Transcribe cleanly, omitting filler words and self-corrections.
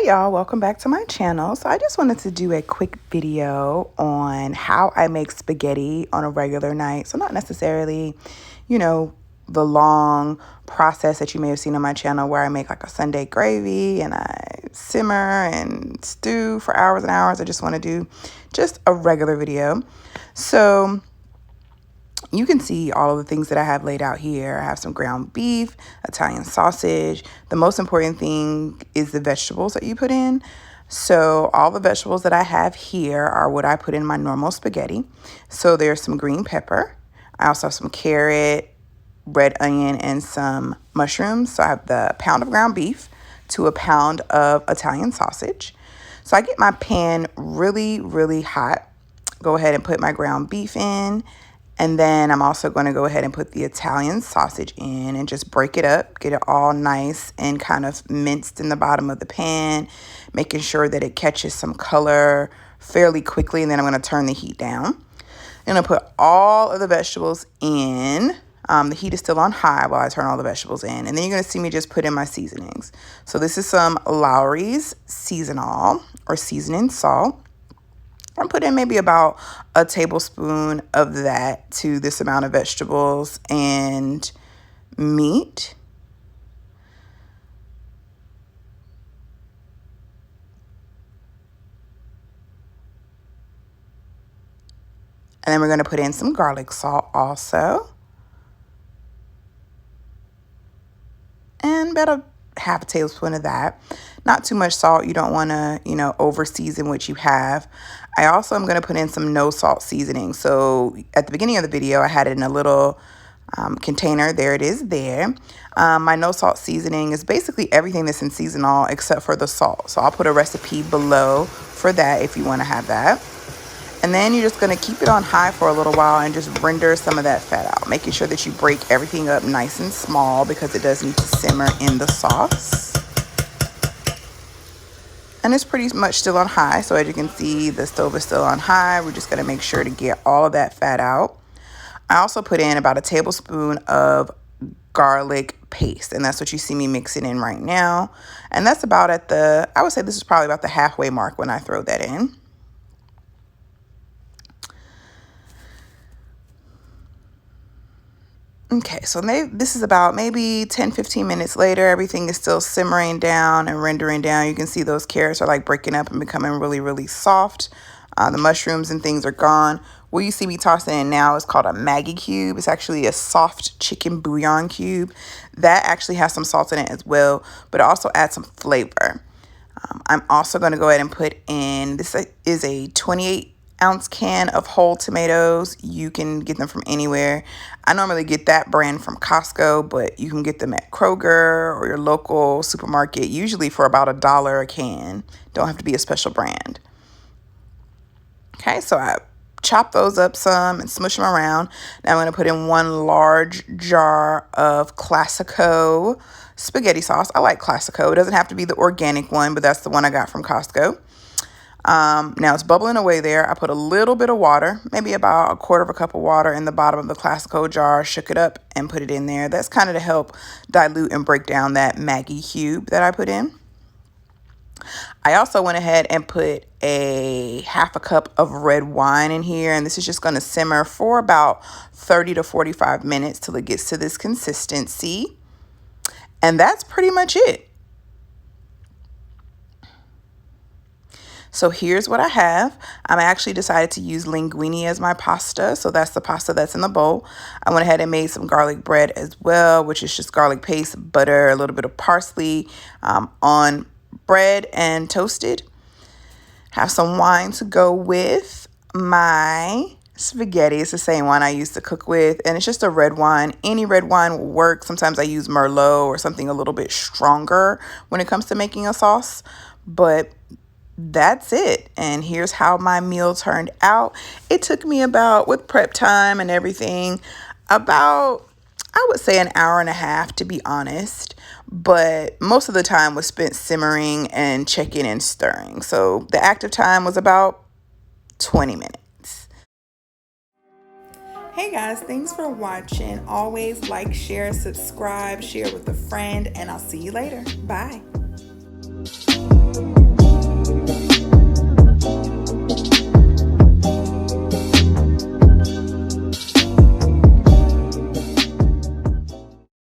Hey y'all, welcome back to my channel. So I just wanted to do a quick video on how I make spaghetti on a regular night. So not necessarily, the long process that you may have seen on my channel where I make like a Sunday gravy and I simmer and stew for hours and hours. I just want to do just a regular video. So you can see all of the things that I have laid out here. I have some ground beef, Italian sausage. The most important thing is the vegetables that you put in. So all the vegetables that I have here are what I put in my normal spaghetti. So there's some green pepper. I also have some carrot, red onion, and some mushrooms. So I have the pound of ground beef to a pound of Italian sausage. So I get my pan really, really hot. Go ahead and put my ground beef in. And then I'm also going to go ahead and put the Italian sausage in and just break it up, get it all nice and kind of minced in the bottom of the pan, making sure that it catches some color fairly quickly. And then I'm going to turn the heat down. And I'll put all of the vegetables in. The heat is still on high while I turn all the vegetables in. And then you're going to see me just put in my seasonings. So this is some Lawry's Seasonal or seasoning salt. I'm putting maybe about a tablespoon of that to this amount of vegetables and meat. And then we're going to put in some garlic salt also. And about a half a tablespoon of that. Not too much salt. You don't want to, over season what you have. I also am going to put in some no salt seasoning. So at the beginning of the video, I had it in a little container. There it is there. My no salt seasoning is basically everything that's in seasonal except for the salt. So I'll put a recipe below for that if you want to have that. And then you're just going to keep it on high for a little while and just render some of that fat out, making sure that you break everything up nice and small because it does need to simmer in the sauce. And it's pretty much still on high. So as you can see, the stove is still on high. We're just going to make sure to get all of that fat out. I also put in about a tablespoon of garlic paste. And that's what you see me mixing in right now. And that's about I would say this is probably about the halfway mark when I throw that in. Okay, so this is about maybe 10-15 minutes later. Everything is still simmering down and rendering down. You can see those carrots are like breaking up and becoming really, really soft. The mushrooms and things are gone. What you see me tossing in now is called a Maggi cube. It's actually a soft chicken bouillon cube. That actually has some salt in it as well, but it also adds some flavor. I'm also going to go ahead and put in, this is a 28-ounce can of whole tomatoes. You can get them from anywhere. I normally get that brand from Costco, but you can get them at Kroger or your local supermarket, usually for about $1 a can. Don't have to be a special brand. Okay, so I chop those up some and smush them around. Now I'm going to put in one large jar of Classico spaghetti sauce. I like Classico. It doesn't have to be the organic one, but that's the one I got from Costco. Now it's bubbling away there. I put a little bit of water, maybe about a quarter of a cup of water in the bottom of the Classico jar, shook it up and put it in there. That's kind of to help dilute and break down that Maggi cube that I put in. I also went ahead and put a half a cup of red wine in here, and this is just going to simmer for about 30 to 45 minutes till it gets to this consistency. And that's pretty much it. So here's what I have. I actually decided to use linguine as my pasta. So that's the pasta that's in the bowl. I went ahead and made some garlic bread as well, which is just garlic paste, butter, a little bit of parsley on bread and toasted. Have some wine to go with my spaghetti. It's the same wine I used to cook with, and it's just a red wine. Any red wine will work. Sometimes I use Merlot or something a little bit stronger when it comes to making a sauce, but that's it. And here's how my meal turned out. It took me about, with prep time and everything, about, I would say, an hour and a half, to be honest. But most of the time was spent simmering and checking and stirring. So the active time was about 20 minutes. Hey guys, thanks for watching. Always like, share, subscribe, share with a friend, and I'll see you later. Bye.